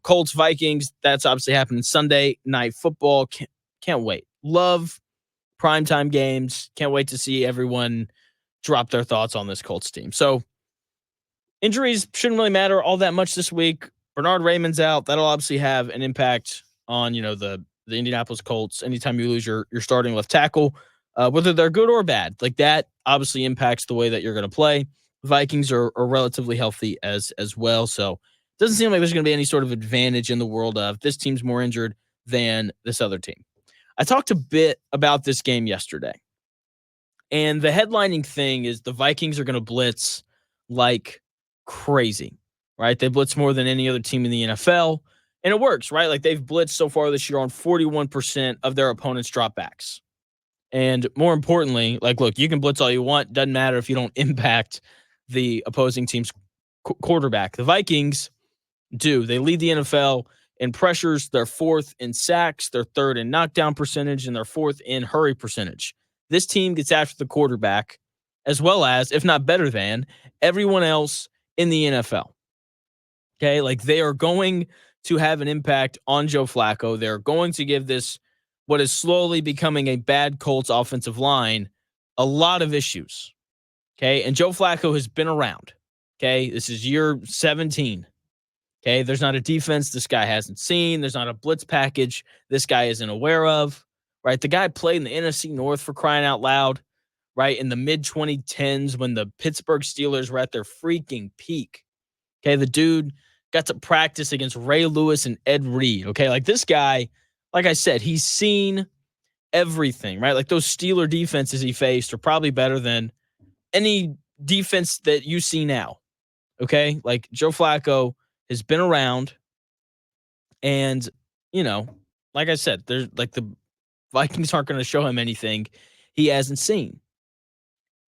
Colts, Vikings, that's obviously happening Sunday night football. Can't wait. Love primetime games. Can't wait to see everyone drop their thoughts on this Colts team. So injuries shouldn't really matter all that much this week. Bernard Raymond's out. That'll obviously have an impact on, the Indianapolis Colts. Anytime you lose your starting left tackle, whether they're good or bad, like that obviously impacts the way that you're going to play. Vikings are relatively healthy as well. So it doesn't seem like there's going to be any sort of advantage in the world of this team's more injured than this other team. I talked a bit about this game yesterday. And the headlining thing is the Vikings are going to blitz like crazy, right? They blitz more than any other team in the NFL, and it works, right? Like they've blitzed so far this year on 41% of their opponents' dropbacks. And more importantly, like, look, you can blitz all you want. Doesn't matter if you don't impact the opposing team's quarterback. The Vikings do. They lead the NFL in pressures. They're fourth in sacks. They're third in knockdown percentage, and they're fourth in hurry percentage. This team gets after the quarterback as well as, if not better than, everyone else in the NFL. Okay, like they are going to have an impact on Joe Flacco. They're going to give this, what is slowly becoming a bad Colts offensive line, a lot of issues. Okay, and Joe Flacco has been around. Okay, this is year 17. Okay, there's not a defense this guy hasn't seen. There's not a blitz package this guy isn't aware of. Right, the guy played in the NFC North for crying out loud, right, in the mid-2010s when the Pittsburgh Steelers were at their freaking peak. Okay, the dude got to practice against Ray Lewis and Ed Reed. Okay, like this guy, like I said, he's seen everything, right? Like those Steeler defenses he faced are probably better than any defense that you see now. Okay, like Joe Flacco has been around, and, like I said, there's like the Vikings aren't going to show him anything he hasn't seen.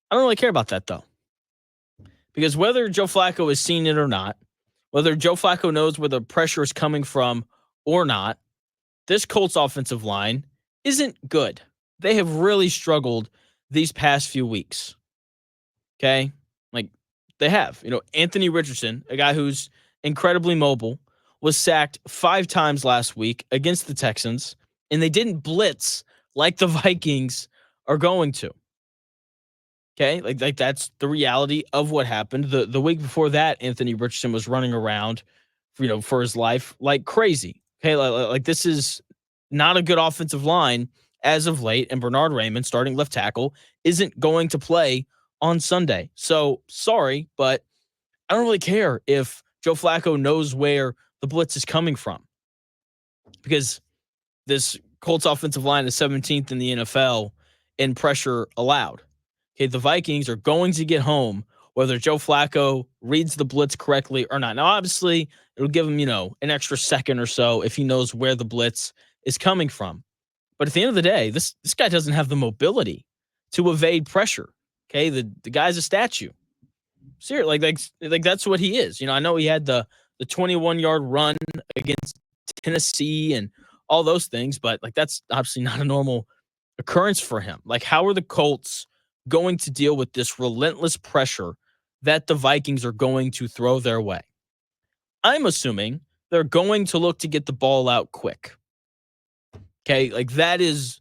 I don't really care about that, though. Because whether Joe Flacco has seen it or not, whether Joe Flacco knows where the pressure is coming from or not, this Colts offensive line isn't good. They have really struggled these past few weeks. Okay? Like, they have. Anthony Richardson, a guy who's incredibly mobile, was sacked 5 times last week against the Texans, and they didn't blitz like the Vikings are going to. Okay, like that's the reality of what happened. The week before that, Anthony Richardson was running around, for his life like crazy. Okay, like this is not a good offensive line as of late, and Bernard Raymond, starting left tackle, isn't going to play on Sunday. So sorry, but I don't really care if Joe Flacco knows where the blitz is coming from, because this Colts offensive line is 17th in the NFL in pressure allowed. Okay, the Vikings are going to get home whether Joe Flacco reads the blitz correctly or not. Now, obviously, it'll give him, an extra second or so if he knows where the blitz is coming from. But at the end of the day, this guy doesn't have the mobility to evade pressure. Okay, the guy's a statue. Seriously, like that's what he is. I know he had the 21-yard run against Tennessee and all those things, but like that's obviously not a normal occurrence for him. Like, how are the Colts going to deal with this relentless pressure that the Vikings are going to throw their way? I'm assuming they're going to look to get the ball out quick. Okay, like that is,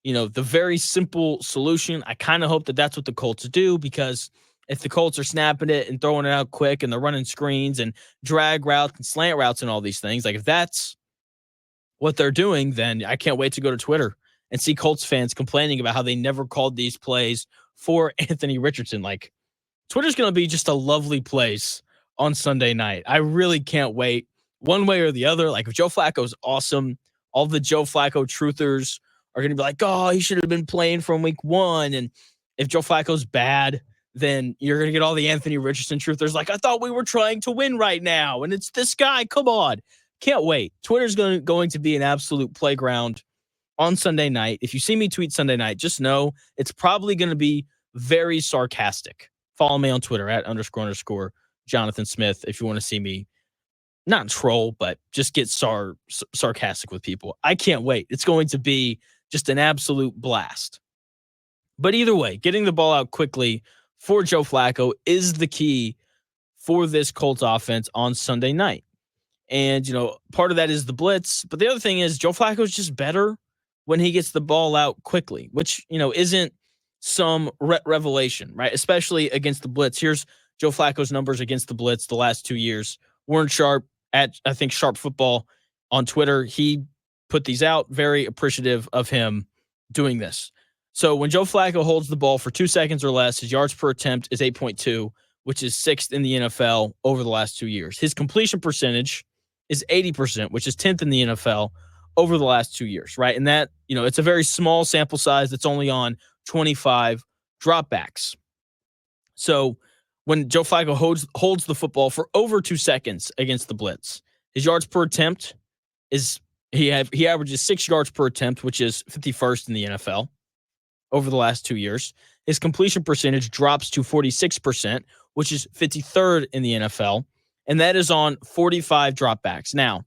the very simple solution. I kind of hope that that's what the Colts do, because if the Colts are snapping it and throwing it out quick and they're running screens and drag routes and slant routes and all these things, like if that's what they're doing, then I can't wait to go to Twitter and see Colts fans complaining about how they never called these plays for Anthony Richardson. Like, Twitter's going to be just a lovely place on Sunday night. I really can't wait one way or the other. Like, if Joe Flacco's awesome, all the Joe Flacco truthers are going to be like, oh, he should have been playing from week 1. And if Joe Flacco's bad, then you're going to get all the Anthony Richardson truthers like, I thought we were trying to win right now, and it's this guy. Come on. Can't wait. Twitter's going to be an absolute playground on Sunday night. If you see me tweet Sunday night, just know it's probably going to be very sarcastic. Follow me on Twitter at __ Jonathan Smith if you want to see me not troll, but just get sarcastic with people. I can't wait. It's going to be just an absolute blast. But either way, getting the ball out quickly for Joe Flacco is the key for this Colts offense on Sunday night. And, part of that is the blitz. But the other thing is Joe Flacco is just better when he gets the ball out quickly, which, isn't some revelation, right? Especially against the blitz. Here's Joe Flacco's numbers against the blitz the last 2 years. Warren Sharp at, I think, Sharp Football on Twitter, he put these out. Very appreciative of him doing this. So when Joe Flacco holds the ball for 2 seconds or less, his yards per attempt is 8.2, which is 6th in the NFL over the last 2 years. His completion percentage is 80%, which is 10th in the NFL over the last 2 years, right? And that, it's a very small sample size that's only on 25 dropbacks. So when Joe Flacco holds the football for over 2 seconds against the blitz, his yards per attempt is he averages 6 yards per attempt, which is 51st in the NFL over the last 2 years. His completion percentage drops to 46%, which is 53rd in the NFL, and that is on 45 dropbacks. Now,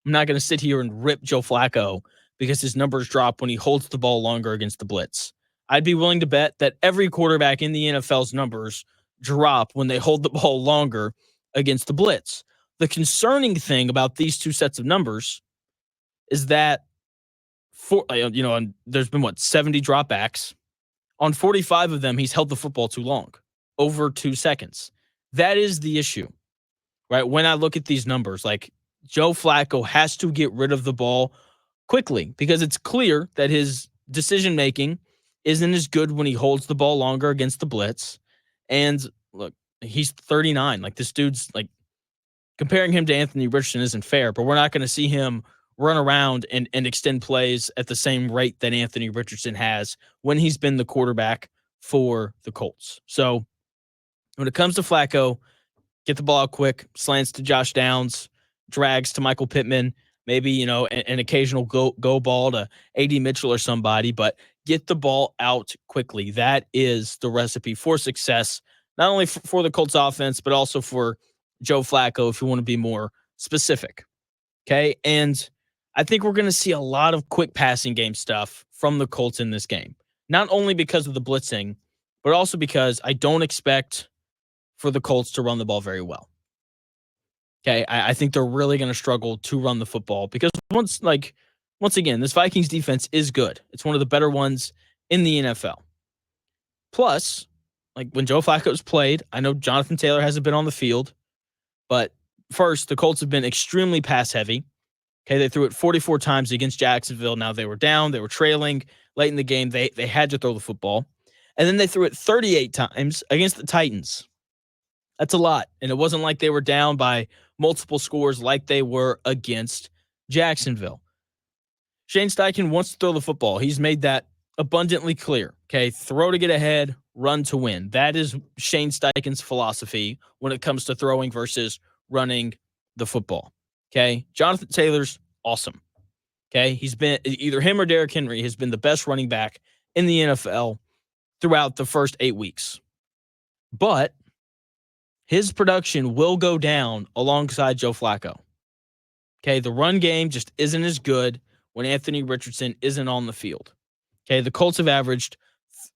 I'm not going to sit here and rip Joe Flacco because his numbers drop when he holds the ball longer against the blitz. I'd be willing to bet that every quarterback in the NFL's numbers drop when they hold the ball longer against the blitz. The concerning thing about these two sets of numbers is that there's been 70 dropbacks. On 45 of them, he's held the football too long, over 2 seconds. That is the issue, right? When I look at these numbers, like Joe Flacco has to get rid of the ball quickly because it's clear that his decision-making isn't as good when he holds the ball longer against the blitz. And look, he's 39. Like, this dude's like, comparing him to Anthony Richardson isn't fair, but we're not going to see him run around and extend plays at the same rate that Anthony Richardson has when he's been the quarterback for the Colts. So when it comes to Flacco, get the ball out quick, slants to Josh Downs, drags to Michael Pittman, maybe, an occasional go ball to A.D. Mitchell or somebody, but get the ball out quickly. That is the recipe for success, not only for the Colts offense, but also for Joe Flacco, if you want to be more specific. Okay. And I think we're going to see a lot of quick passing game stuff from the Colts in this game, not only because of the blitzing, but also because I don't expect for the Colts to run the ball very well. Okay. I think they're really going to struggle to run the football because once again, this Vikings defense is good. It's one of the better ones in the NFL. Plus, like when Joe Flacco's played, I know Jonathan Taylor hasn't been on the field, but first, the Colts have been extremely pass heavy. Okay, they threw it 44 times against Jacksonville. Now they were down, they were trailing late in the game. They had to throw the football. And then they threw it 38 times against the Titans. That's a lot. And it wasn't like they were down by multiple scores like they were against Jacksonville. Shane Steichen wants to throw the football. He's made that abundantly clear. Okay, throw to get ahead, run to win. That is Shane Steichen's philosophy when it comes to throwing versus running the football. Okay, Jonathan Taylor's awesome. Okay, he's been either him or Derrick Henry has been the best running back in the NFL throughout the first 8 weeks. But his production will go down alongside Joe Flacco. Okay, the run game just isn't as good when Anthony Richardson isn't on the field. Okay, the Colts averaged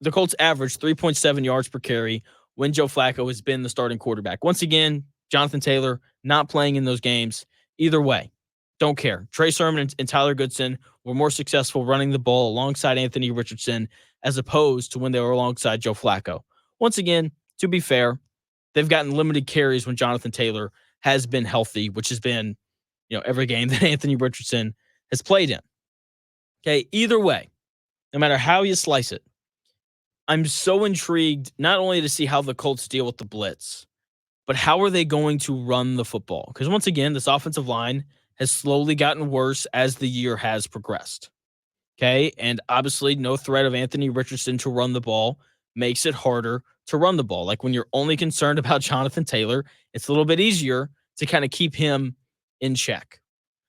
3.7 yards per carry when Joe Flacco has been the starting quarterback. Once again, Jonathan Taylor not playing in those games. Either way, don't care. Trey Sermon and Tyler Goodson were more successful running the ball alongside Anthony Richardson as opposed to when they were alongside Joe Flacco. Once again, to be fair, they've gotten limited carries when Jonathan Taylor has been healthy, which has been, every game that Anthony Richardson has played in. Okay, either way, no matter how you slice it, I'm so intrigued not only to see how the Colts deal with the blitz, but how are they going to run the football? Because once again, this offensive line has slowly gotten worse as the year has progressed. Okay, and obviously no threat of Anthony Richardson to run the ball makes it harder to run the ball. Like when you're only concerned about Jonathan Taylor, it's a little bit easier to kind of keep him in check.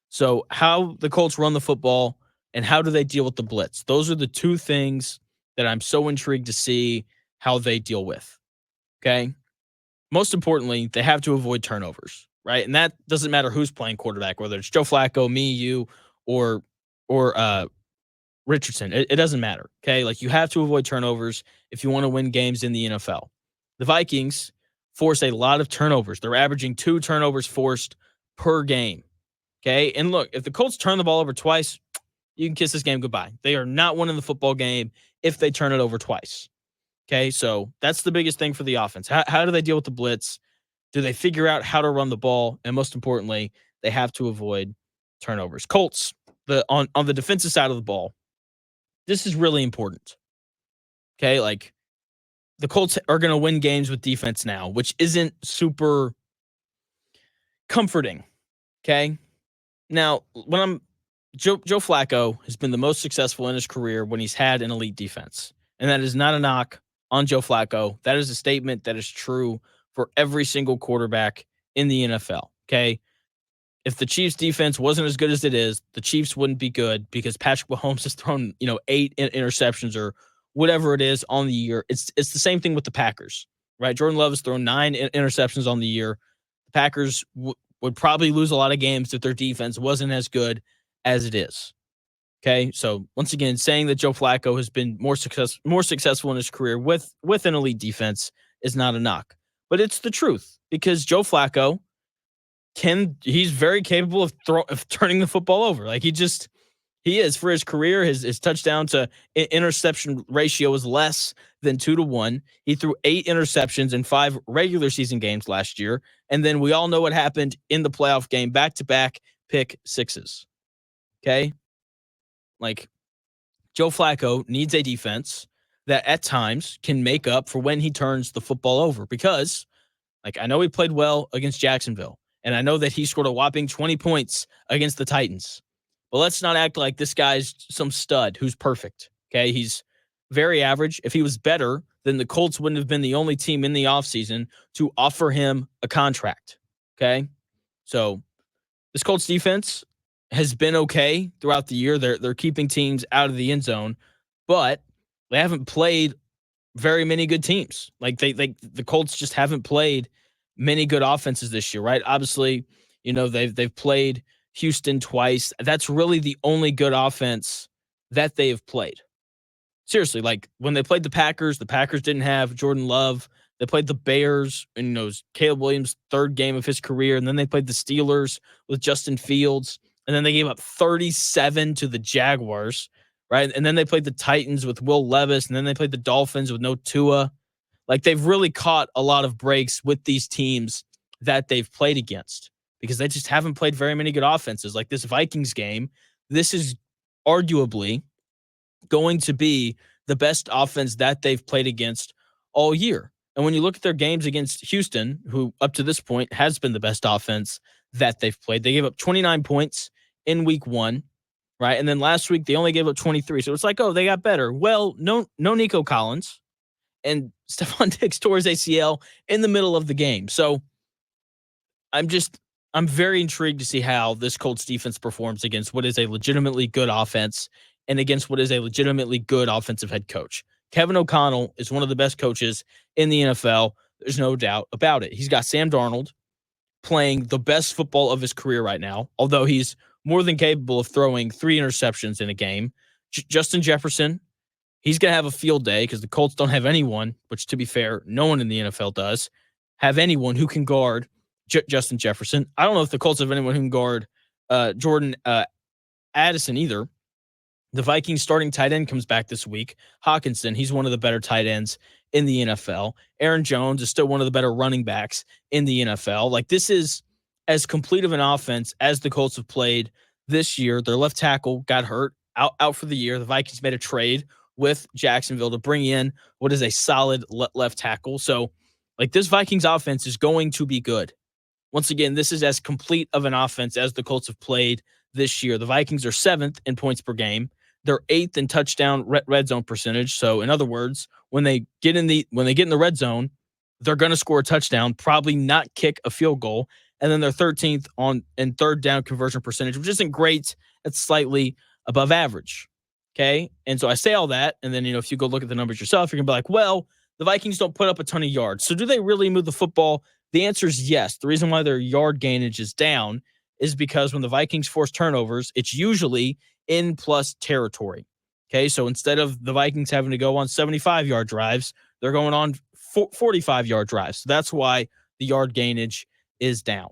So how the Colts run the football and how do they deal with the blitz? Those are the two things that I'm so intrigued to see how they deal with. Okay. Most importantly, they have to avoid turnovers, right? And that doesn't matter who's playing quarterback, whether it's Joe Flacco, me, you, or Richardson. It doesn't matter, okay? Like, you have to avoid turnovers if you want to win games in the NFL. The Vikings force a lot of turnovers. They're averaging 2 turnovers forced per game, Okay. And look, if the Colts turn the ball over twice, you can kiss this game goodbye. They are not winning the football game if they turn it over twice. Okay. So that's the biggest thing for the offense. How do they deal with the blitz? Do they figure out how to run the ball? And most importantly, they have to avoid turnovers. Colts, on the defensive side of the ball, this is really important. Okay. Like the Colts are going to win games with defense now, which isn't super comforting. Okay. Now, Joe Flacco has been the most successful in his career when he's had an elite defense. And that is not a knock on Joe Flacco. That is a statement that is true for every single quarterback in the NFL. Okay. If the Chiefs defense wasn't as good as it is, the Chiefs wouldn't be good because Patrick Mahomes has thrown, 8 interceptions or whatever it is on the year. It's the same thing with the Packers, right? Jordan Love has thrown 9 interceptions on the year. The Packers would probably lose a lot of games if their defense wasn't as good as it is. Okay, so once again, saying that Joe Flacco has been more successful in his career with an elite defense is not a knock, but it's the truth because Joe Flacco he's very capable of turning the football over. Like he is for his career. His touchdown to interception ratio is less than 2-1. He threw 8 interceptions in 5 regular season games last year, and then we all know what happened in the playoff game: back-to-back pick sixes. Okay, like Joe Flacco needs a defense that at times can make up for when he turns the football over because, like, I know he played well against Jacksonville, and I know that he scored a whopping 20 points against the Titans. But let's not act like this guy's some stud who's perfect. Okay, he's very average. If he was better, then the Colts wouldn't have been the only team in the offseason to offer him a contract. Okay, so this Colts defense has been okay throughout the year. They're keeping teams out of the end zone, but they haven't played very many good teams. Like the Colts just haven't played many good offenses this year, right? Obviously, they've played Houston twice. That's really the only good offense that they have played. Seriously, like when they played the Packers didn't have Jordan Love. They played the Bears, and it was Caleb Williams' 3rd game of his career, and then they played the Steelers with Justin Fields, and then they gave up 37 to the Jaguars, right? And then they played the Titans with Will Levis, and then they played the Dolphins with no Tua. Like they've really caught a lot of breaks with these teams that they've played against because they just haven't played very many good offenses. Like this Vikings game, this is arguably going to be the best offense that they've played against all year. And when you look at their games against Houston, who up to this point has been the best offense that they've played, they gave up 29 points in week 1, right? And then last week they only gave up 23. So it's like, oh, they got better. Well, no Nico Collins, and Stephon Diggs tore his ACL in the middle of the game. So I'm very intrigued to see how this Colts defense performs against what is a legitimately good offense and against what is a legitimately good offensive head coach. Kevin O'Connell is one of the best coaches in the NFL. There's no doubt about it. He's got Sam Darnold playing the best football of his career right now, although he's more than capable of throwing 3 interceptions in a game. Justin Jefferson, he's going to have a field day because the Colts don't have anyone, which to be fair, no one in the NFL does, have anyone who can guard Justin Jefferson. I don't know if the Colts have anyone who can guard Jordan Addison either. The Vikings starting tight end comes back this week. Hawkinson, he's one of the better tight ends in the NFL. Aaron Jones is still one of the better running backs in the NFL. Like this is as complete of an offense as the Colts have played this year. Their left tackle got hurt, out for the year. The Vikings made a trade with Jacksonville to bring in what is a solid left tackle. So like this Vikings offense is going to be good. Once again, this is as complete of an offense as the Colts have played this year. The Vikings are 7th in points per game. They're 8th in touchdown red zone percentage. So in other words, when they get in the red zone, they're going to score a touchdown, probably not kick a field goal. And then they're 13th in 3rd down conversion percentage, which isn't great. It's slightly above average. Okay. And so I say all that. And then, if you go look at the numbers yourself, you're going to be like, well, the Vikings don't put up a ton of yards. So do they really move the football? The answer is yes. The reason why their yard gainage is down is because when the Vikings force turnovers, it's usually in plus territory. Okay, so instead of the Vikings having to go on 75-yard drives, they're going on 45-yard drives. So that's why the yard gainage is down.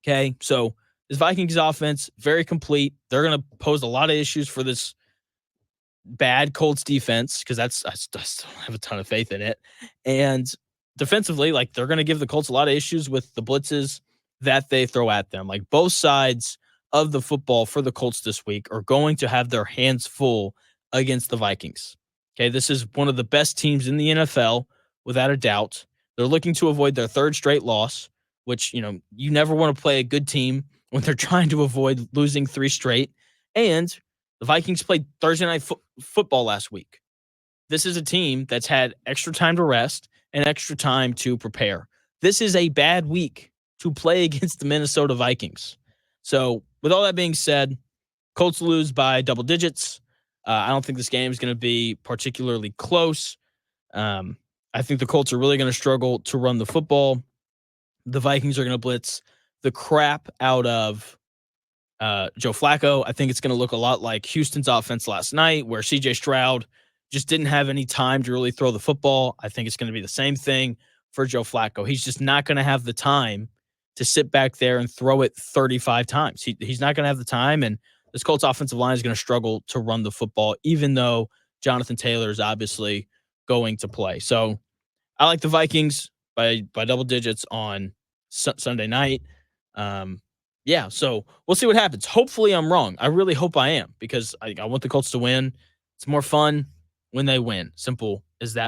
Okay, so This Vikings offense, very complete. They're going to pose a lot of issues for this bad Colts defense because I still have a ton of faith in it. And defensively, like they're going to give the Colts a lot of issues with the blitzes that they throw at them. Like both sides of the football for the Colts this week are going to have their hands full against the Vikings. Okay, this is one of the best teams in the NFL without a doubt. They're looking to avoid their third straight loss, which, you never want to play a good team when they're trying to avoid losing three straight. And the Vikings played Thursday night football last week. This is a team that's had extra time to rest and extra time to prepare. This is a bad week to play against the Minnesota Vikings. So, with all that being said, Colts lose by double digits. I don't think this game is going to be particularly close. I think the Colts are really going to struggle to run the football. The Vikings are going to blitz the crap out of Joe Flacco. I think it's going to look a lot like Houston's offense last night, where CJ Stroud just didn't have any time to really throw the football. I think it's going to be the same thing for Joe Flacco. He's just not going to have the time to sit back there and throw it 35 times. He's not going to have the time, and this Colts offensive line is going to struggle to run the football, even though Jonathan Taylor is obviously going to play. So I like the Vikings by double digits on Sunday night. So we'll see what happens. Hopefully I'm wrong. I really hope I am because I want the Colts to win. It's more fun when they win. Simple as that.